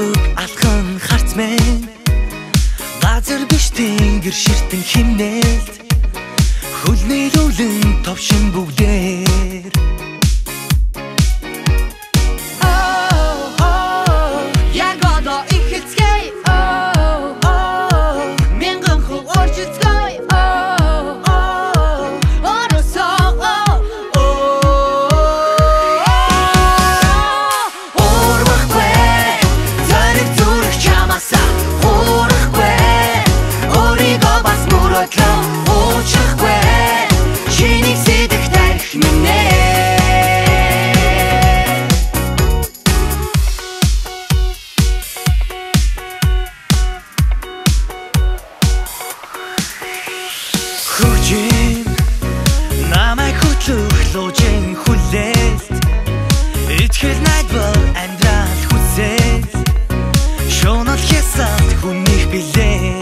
зүг алхан харцмэн газар биш тэнгэр ширтэн химнэлт хөлнөлөвлөн товшин бүгдээр намайг хөтлөх луужин хүлээлт итгэл найдвар амьдрал хүсэл шунал хясалт хүнийх билээ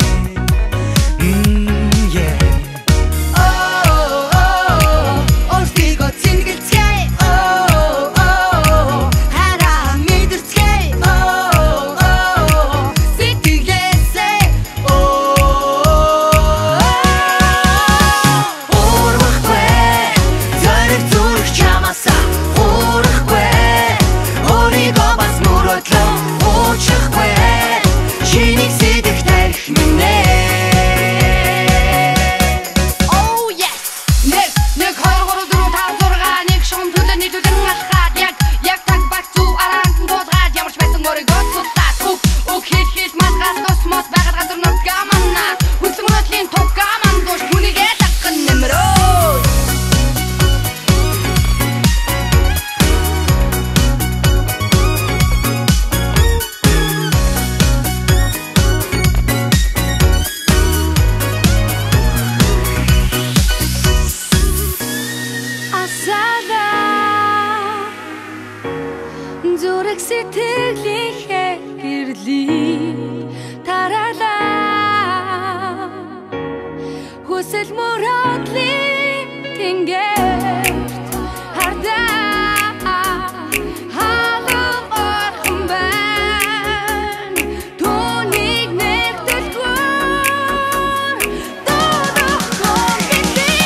зүрх сэтгэлийнхээ гэрлийг тараалаа хүсэл мөрөөдлийн тэнгэрт хардаа халуун орхон байна түүнийг нэгдэлгүй дуудахгүй гэлээ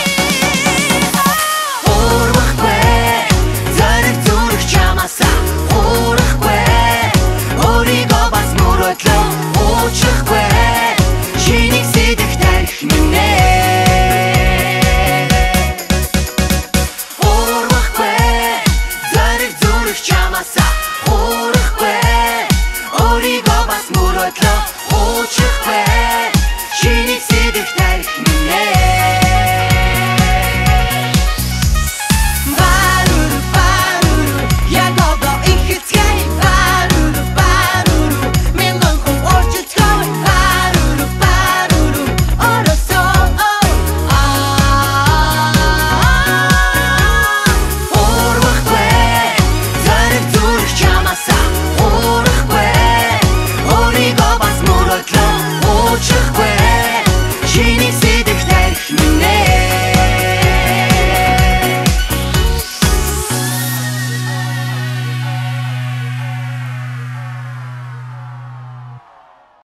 урвахгүй зарим зүрх чамасаа Учихгүй